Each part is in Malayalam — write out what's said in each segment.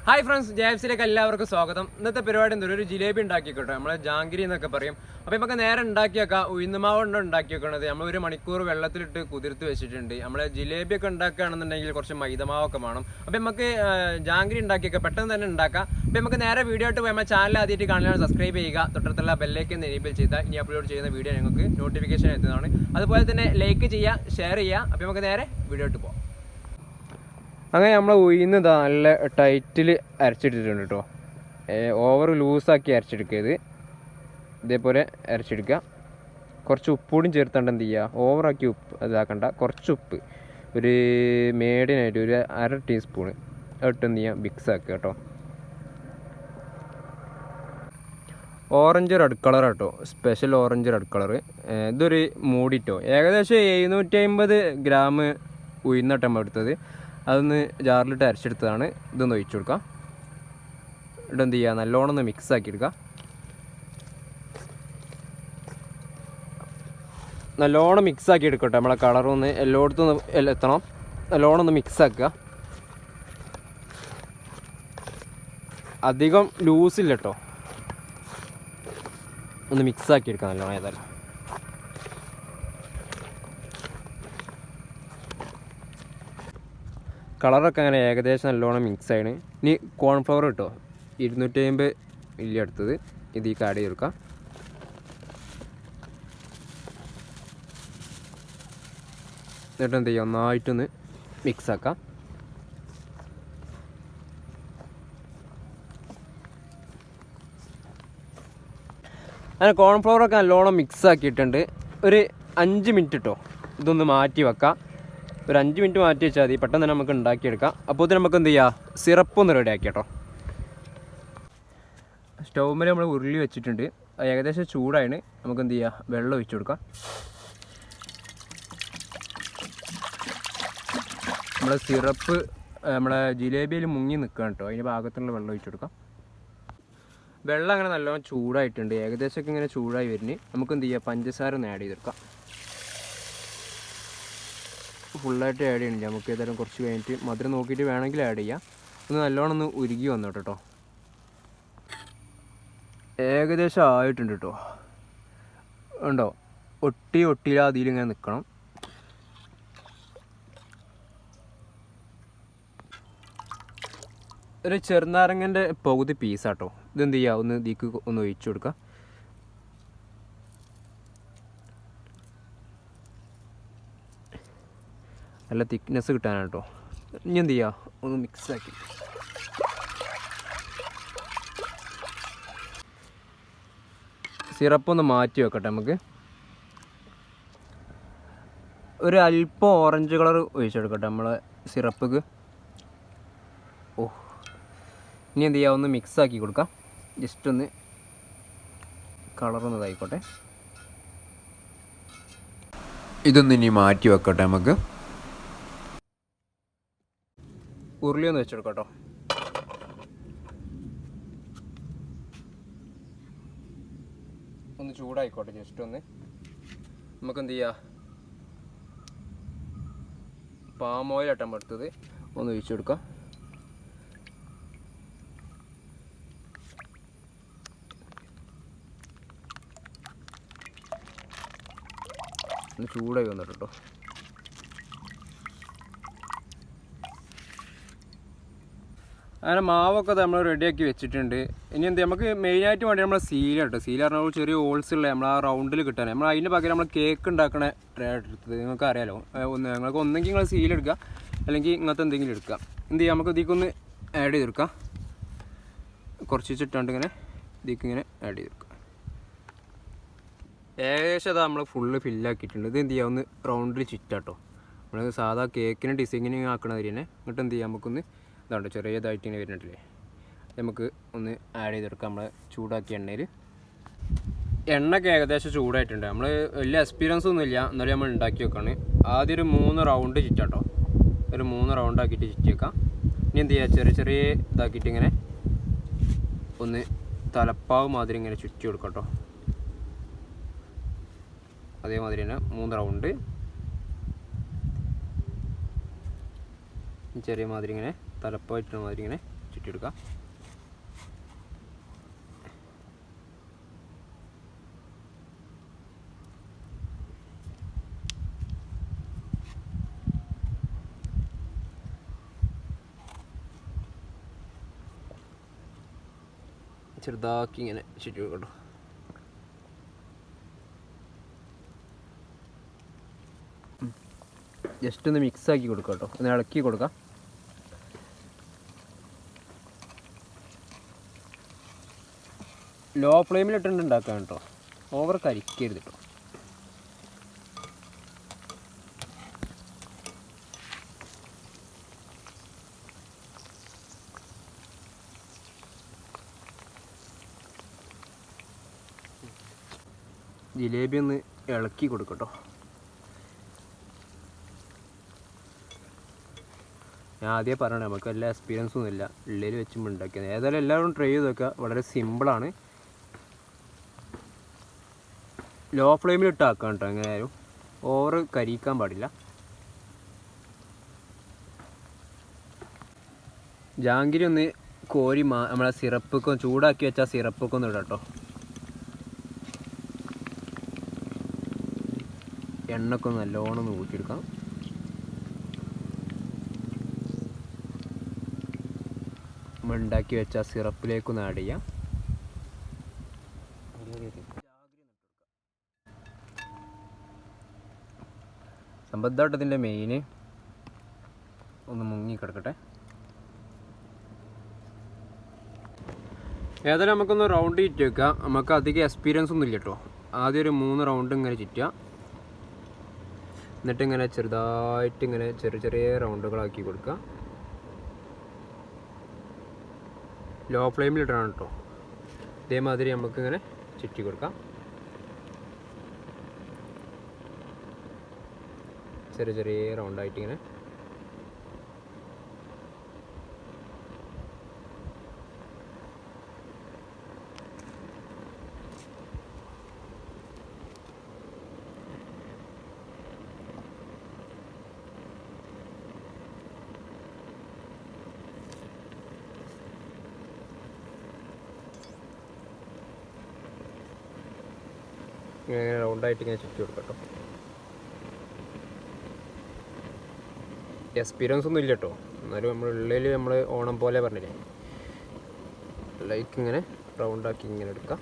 Hi friends, JFC-ലേക്ക് എല്ലാവർക്കും സ്വാഗതം. ഇന്നത്തെ പരിപാടി എന്തൊരു ഒരു ജിലേബി ഉണ്ടാക്കിക്കോട്ടെ. നമ്മൾ ജാങ്കിരി എന്നൊക്കെ പറയും. അപ്പോൾ നമുക്ക് നേരെ ഉണ്ടാക്കിയേക്കാം. ഉഴുന്നുമാവ് കൊണ്ട് ഉണ്ടാക്കി വെക്കണത് നമ്മൾ 1 മണിക്കൂർ വെള്ളത്തിലിട്ട് കുതിർത്ത് വെച്ചിട്ടുണ്ട്. നമ്മൾ ജിലേബി ഒക്കെ ഉണ്ടാക്കുകയാണെന്നുണ്ടെങ്കിൽ കുറച്ച് മൈദമാവൊക്കെ വേണം. അപ്പോൾ നമുക്ക് ജാങ്കിരി ഉണ്ടാക്കിയൊക്കെ പെട്ടെന്ന് തന്നെ ഉണ്ടാക്കാം. അപ്പോൾ നമുക്ക് നേരെ വീഡിയോ ആയിട്ട് പോയി നമ്മുടെ ചാനൽ ആദ്യമായിട്ട് കാണാൻ സബ്സ്ക്രൈബ് ചെയ്യുക. തൊട്ടടുത്തുള്ള ബെല്ലേക്ക് എനേബിൾ ചെയ്താൽ ഇനി അപ്ലോഡ് ചെയ്യുന്ന വീഡിയോ നിങ്ങൾക്ക് നോട്ടിഫിക്കേഷൻ എത്തുന്നതാണ്. അതുപോലെ തന്നെ ലൈക്ക് ചെയ്യുക, ഷെയർ ചെയ്യുക. അപ്പോൾ നമുക്ക് നേരെ വീഡിയോ ആയിട്ട് പോകാം. അങ്ങനെ നമ്മൾ ഉഴുന്നത് നല്ല ടൈറ്റിൽ അരച്ചിട്ടിട്ടുണ്ട് കേട്ടോ. ഓവർ ലൂസാക്കി അരച്ചെടുക്കരുത്. ഇതേപോലെ അരച്ചെടുക്കുക. കുറച്ച് ഉപ്പൂടും ചേർത്താണ്ട് എന്ത് ചെയ്യുക, ഓവറാക്കി ഉപ്പ് ഇതാക്കണ്ട. കുറച്ച് ഉപ്പ് ഒരു മീഡിയനായിട്ട് ഒരു 1/2 ടീസ്പൂണ് ഇട്ട് എന്ത് ചെയ്യുക, മിക്സ് ആക്കുക കേട്ടോ. ഓറഞ്ച് റെഡ് കളർ കേട്ടോ, സ്പെഷ്യൽ ഓറഞ്ച് റെഡ് കളർ. ഇതൊരു മൂടിട്ടോ ഏകദേശം 750 ഗ്രാം ഉഴുന്നട്ട നമ്മൾ എടുത്തത്. അതൊന്ന് ജാറിലിട്ട് അരച്ചെടുത്തതാണ്. ഇതൊന്ന് ഒഴിച്ചു കൊടുക്കാം. ഇവിടെ എന്ത് ചെയ്യുക, നല്ലോണം ഒന്ന് മിക്സ് ആക്കി എടുക്കുക. നല്ലോണം മിക്സ് ആക്കി എടുക്കട്ടെ. നമ്മളെ കളറൊന്ന് എല്ലായിടത്തും എത്തണം. നല്ലോണം ഒന്ന് മിക്സ് ആക്കുക. അധികം ലൂസില്ല കേട്ടോ, ഒന്ന് മിക്സ് ആക്കി എടുക്കാം നല്ലോണം. ഏതായാലും കളറൊക്കെ അങ്ങനെ ഏകദേശം നല്ലോണം മിക്സ് ആയിന്. ഇനി കോൺഫ്ലവർ കിട്ടോ, 250 മില്ലി എടുത്തത് ഇത് ഈ ആഡ് ചെയ്തെടുക്കാം. എന്നിട്ട് എന്ത് ചെയ്യുക, ഒന്നായിട്ടൊന്ന് മിക്സ് ആക്കാം. അങ്ങനെ കോൺഫ്ലവറൊക്കെ നല്ലോണം മിക്സ് ആക്കിയിട്ടുണ്ട്. ഒരു 5 മിനിറ്റ് കേട്ടോ ഇതൊന്ന് മാറ്റി വെക്കാം. ഒരു 5 മിനിറ്റ് മാറ്റി വെച്ചാൽ മതി. പെട്ടെന്ന് തന്നെ നമുക്ക് ഉണ്ടാക്കിയെടുക്കാം. അപ്പോൾ ഇത് നമുക്ക് എന്ത് ചെയ്യുക, സിറപ്പ് ഒന്ന് റെഡി ആക്കി കേട്ടോ. സ്റ്റൗവിൽ നമ്മൾ ഉരുളി വെച്ചിട്ടുണ്ട്. ഏകദേശം ചൂടായാണ്. നമുക്ക് എന്ത് ചെയ്യുക, വെള്ളം ഒഴിച്ചു കൊടുക്കാം. നമ്മളെ സിറപ്പ് നമ്മളെ ജിലേബിയിൽ മുങ്ങി നിൽക്കുകയാണ് കേട്ടോ. അതിൻ്റെ ഭാഗത്തുള്ള വെള്ളം ഒഴിച്ചു കൊടുക്കാം. വെള്ളം അങ്ങനെ നല്ലോണം ചൂടായിട്ടുണ്ട്. ഏകദേശമൊക്കെ ഇങ്ങനെ ചൂടായി വരുന്നത്. നമുക്ക് എന്ത് ചെയ്യുക, പഞ്ചസാര ഒന്ന് ആഡ് ചെയ്തെടുക്കാം. ഫുള്ളായിട്ട് ആഡ് ചെയ്യണില്ല. നമുക്ക് ഏതായാലും കുറച്ച് കഴിഞ്ഞിട്ട് മധുരം നോക്കിയിട്ട് വേണമെങ്കിൽ ആഡ് ചെയ്യാം. ഒന്ന് നല്ലോണം ഒന്ന് ഉരുകി വന്നോട്ടെ കേട്ടോ. ഏകദേശം ആയിട്ടുണ്ട് കേട്ടോ. ഉണ്ടോ, ഒട്ടിയില്ല അതിലിങ്ങനെ നിൽക്കണം. ഒരു ചെറുനാരങ്ങൻ്റെ പകുതി പീസാട്ടോ. ഇതെന്ത് ചെയ്യുക, ഒന്ന് ഇതിക്ക് ഒന്ന് ഒഴിച്ചു കൊടുക്കുക. നല്ല തിക്നെസ് കിട്ടാനാണ് കേട്ടോ. ഇനി എന്ത് ചെയ്യുക, ഒന്ന് മിക്സാക്കി സിറപ്പ് ഒന്ന് മാറ്റി വെക്കട്ടെ. നമുക്ക് ഒരു അല്പം ഓറഞ്ച് കളർ ഒഴിച്ചെടുക്കട്ടെ നമ്മളെ സിറപ്പിക്ക്. ഇനി എന്ത് ചെയ്യുക, ഒന്ന് മിക്സാക്കി കൊടുക്കാം. ജസ്റ്റ് ഒന്ന് കളറൊന്ന് ഇതായിക്കോട്ടെ. ഇതൊന്ന് ഇനി മാറ്റി വെക്കട്ടെ. നമുക്ക് ഉരുളി ഒന്ന് വെച്ചെടുക്കാം കേട്ടോ. ഒന്ന് ചൂടായിക്കോട്ടെ ജസ്റ്റ് ഒന്ന്. നമുക്ക് എന്ത് ചെയ്യുക, പാം ഓയിൽ ആട്ടാൻ എടുത്തത് ഒന്ന് ഒഴിച്ചു കൊടുക്കാം. ഒന്ന് ചൂടായി വന്നിട്ട് കേട്ടോ. അങ്ങനെ മാവൊക്കെ നമ്മൾ റെഡിയാക്കി വെച്ചിട്ടുണ്ട്. ഇനി എന്ത്, നമുക്ക് മെയിനായിട്ട് വേണ്ടി നമ്മൾ സീല കേട്ടോ. സീല പറഞ്ഞാൽ ചെറിയ ഹോൾസ് ഉള്ള നമ്മൾ ആ റൗണ്ടിൽ കിട്ടാൻ. നമ്മൾ അതിൻ്റെ പകരം നമ്മൾ കേക്ക് ഉണ്ടാക്കണ ട്രേ എടുത്തത് നിങ്ങൾക്ക് അറിയാലോ. നിങ്ങൾക്ക് ഒന്നെങ്കിൽ നിങ്ങൾ സീൽ എടുക്കുക, അല്ലെങ്കിൽ ഇങ്ങനത്തെ എന്തെങ്കിലും എടുക്കുക. എന്ത് ചെയ്യുക, നമുക്ക് ഇതിക്കൊന്ന് ആഡ് ചെയ്തെടുക്കാം. കുറച്ച് വെച്ചിട്ടാണ്ട് ഇങ്ങനെ ഇതിക്കിങ്ങനെ ആഡ് ചെയ്തെടുക്കുക. ഏകദേശം അതാ നമ്മൾ ഫുള്ള് ഫില്ലാക്കിയിട്ടുണ്ട്. ഇത് എന്ത് ചെയ്യുക, ഒന്ന് റൗണ്ടിൽ ചുറ്റാട്ടോ. നമ്മൾ സാധാ കേക്കിന് ഡിസൈനിങ് ആക്കണ വരെ തന്നെ. എന്നിട്ട് എന്ത് ചെയ്യുക, നമുക്കൊന്ന് ഇതാണ്ട് ചെറിയതായിട്ട് ഇങ്ങനെ വരുന്നുണ്ടല്ലേ, നമുക്ക് ഒന്ന് ആഡ് ചെയ്തെടുക്കാം. നമ്മൾ ചൂടാക്കിയ എണ്ണയിൽ. എണ്ണയൊക്കെ ഏകദേശം ചൂടായിട്ടുണ്ട്. നമ്മൾ വലിയ എക്സ്പീരിയൻസ് ഒന്നുമില്ല, എന്നാലും നമ്മൾ ഉണ്ടാക്കി വെക്കാണ്. ആദ്യം ഒരു 3 റൗണ്ട് ചുറ്റാട്ടോ. ഒരു 3 റൗണ്ട് ആക്കിയിട്ട് ചുറ്റി വെക്കാം. ഇനി എന്ത് ചെയ്യുക, ചെറിയ ചെറിയ ഇതാക്കിയിട്ട് ഇങ്ങനെ ഒന്ന് തലപ്പാവ് മാതിരി ഇങ്ങനെ ചുറ്റി കൊടുക്കാം കേട്ടോ. അതേമാതിരി തന്നെ 3 റൗണ്ട് ചെറിയ മാതിരി ഇങ്ങനെ തലപ്പായിട്ടുള്ള മാതിരി ഇങ്ങനെ ചുറ്റിയെടുക്കാം. ചെറുതാക്കി ഇങ്ങനെ ചുറ്റി കേട്ടോ. ജസ്റ്റ് ഒന്ന് മിക്സ് ആക്കി കൊടുക്കാം കേട്ടോ, ഒന്ന് ഇളക്കി കൊടുക്കാം. ലോ ഫ്ലെയിമിലിട്ടുണ്ട് ഉണ്ടാക്കാം കേട്ടോ, ഓവർ കരിക്കരുത് കേട്ടോ. ജിലേബി ഒന്ന് ഇളക്കി കൊടുക്കട്ടോ. ഞാൻ ആദ്യം പറയണേ നമുക്ക് എല്ലാ എക്സ്പീരിയൻസും ഒന്നുമില്ല, ഉള്ളിൽ വെച്ചും ഉണ്ടാക്കിയത്. ഏതായാലും എല്ലാവരും ട്രൈ ചെയ്ത് നോക്കുക, വളരെ സിമ്പിളാണ്. ലോ ഫ്ലെയിമിൽ ഇട്ടാക്കാം കേട്ടോ, എങ്ങനെയായാലും ഓവർ കരിക്കാൻ പാടില്ല. ജാങ്കിരി ഒന്ന് കോരി നമ്മളെ സിറപ്പൊക്കെ ചൂടാക്കി വെച്ചാൽ സിറപ്പൊക്കെ ഒന്ന് ഇടാം കേട്ടോ. എണ്ണൊക്കെ നല്ലോണം ഒന്ന് ഊറ്റിയെടുക്കാം. നമ്മൾ ഉണ്ടാക്കി വെച്ച സിറപ്പിലേക്കൊന്ന് ആഡ് ചെയ്യാം. സമ്പദ്ധാട്ടത്തിൻ്റെ മെയിന് ഒന്ന് മുങ്ങി കിടക്കട്ടെ. ഏതായാലും നമുക്കൊന്ന് റൗണ്ട് ചുറ്റി വെക്കാം. നമുക്ക് അധികം എക്സ്പീരിയൻസ് ഒന്നും ഇല്ല കേട്ടോ. ആദ്യം ഒരു 3 റൗണ്ട് ഇങ്ങനെ ചുറ്റുക, എന്നിട്ട് ഇങ്ങനെ ചെറുതായിട്ട് ഇങ്ങനെ ചെറിയ ചെറിയ റൗണ്ടുകളാക്കി കൊടുക്കുക. ലോ ഫ്ലെയിമിലിട്ടാണ് കേട്ടോ. ഇതേമാതിരി നമുക്കിങ്ങനെ ചുറ്റി കൊടുക്കാം. ചെറിയ ചെറിയ റൗണ്ടായിട്ട് ഇങ്ങനെ. ഇങ്ങനെ റൗണ്ടായിട്ട് ഇങ്ങനെ ചുറ്റി കൊടുക്കാം കേട്ടോ. എക്സ്പീരിയൻസ് ഒന്നും ഇല്ല കേട്ടോ, എന്നാലും നമ്മൾ ഉള്ളിൽ നമ്മൾ ഓണം പോലെ പറഞ്ഞില്ലേ, ലൈക്ക് ഇങ്ങനെ റൗണ്ടാക്കി ഇങ്ങനെ എടുക്കാം.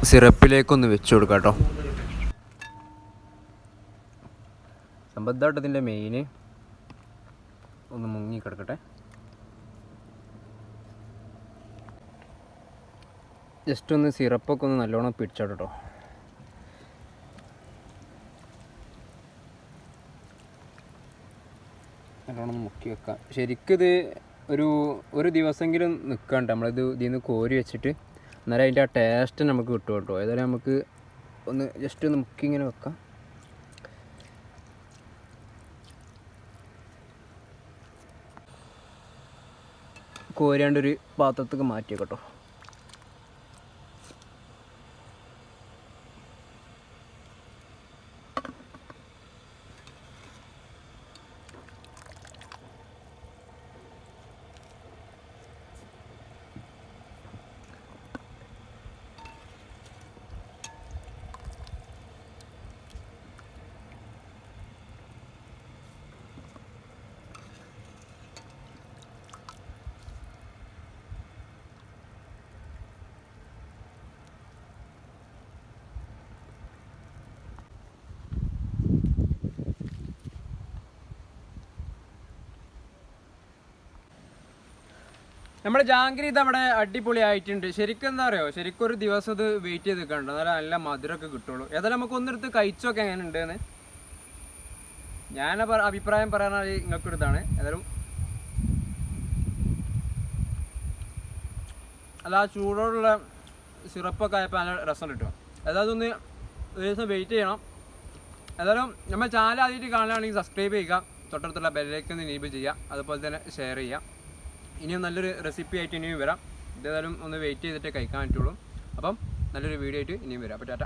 സിറപ്പിലേക്കൊന്ന് വെച്ച് കൊടുക്കാം കേട്ടോ. സമ്പദ്ധാട്ടത്തിൻ്റെ മെയിന് ഒന്ന് മുങ്ങി കിടക്കട്ടെ. ജസ്റ്റ് ഒന്ന് സിറപ്പൊക്കെ ഒന്ന് നല്ലോണം പിടിച്ചോട്ടെ കേട്ടോ. നല്ലോണം മുക്കി വെക്കാം. ശരിക്കിത് ഒരു ദിവസമെങ്കിലും നിൽക്കണ്ട, നമ്മളിത് ഇതിൽ നിന്ന് കോരി വെച്ചിട്ട്, എന്നാലും അതിൻ്റെ ആ ടേസ്റ്റ് നമുക്ക് കിട്ടും കേട്ടോ. ഏതായാലും നമുക്ക് ഒന്ന് ജസ്റ്റ് ഒന്ന് മുക്കി ഇങ്ങനെ വെക്കാം. കോരിയാണ്ടൊരു പാത്രത്തേക്ക് മാറ്റി കേട്ടോ. നമ്മുടെ ജാങ്കിരി ഇത് അവിടെ അടിപൊളി ആയിട്ടുണ്ട്. ശരിക്കും എന്താ പറയുക, ശരിക്കും ഒരു ദിവസം ഇത് വെയിറ്റ് ചെയ്ത് നിൽക്കണ്ട, എന്നാലും നല്ല മധുരമൊക്കെ കിട്ടുള്ളൂ. ഏതായാലും നമുക്ക് ഒന്നെടുത്ത് കഴിച്ചൊക്കെ എങ്ങനെ ഉണ്ടെന്ന്. ഞാൻ അഭിപ്രായം പറയാനായി നിങ്ങൾക്കൊരു ഇതാണ്. ഏതായാലും അല്ല ആ ചൂടോടുള്ള സിറപ്പൊക്കെ ആയപ്പോൾ നല്ല രസം കിട്ടും. ഏതായാലും ഒന്ന് ഒരു ദിവസം വെയിറ്റ് ചെയ്യണം. ഏതായാലും നമ്മൾ ചാനൽ ആദ്യമായിട്ട് കാണുകയാണെങ്കിൽ സബ്സ്ക്രൈബ് ചെയ്യുക, തൊട്ടടുത്തുള്ള ബെല്ലൈക്കൺ ഒന്ന് എനേബിൾ ചെയ്യുക, അതുപോലെ തന്നെ ഷെയർ ചെയ്യുക. ഇനിയും നല്ലൊരു റെസിപ്പി ആയിട്ട് ഇനിയും വരാം. ഇതേതായാലും ഒന്ന് വെയിറ്റ് ചെയ്തിട്ടേ കഴിക്കാൻ പറ്റുള്ളൂ. അപ്പം നല്ലൊരു വീഡിയോ ആയിട്ട് ഇനിയും വരാം. അപ്പോൾ ടാറ്റ.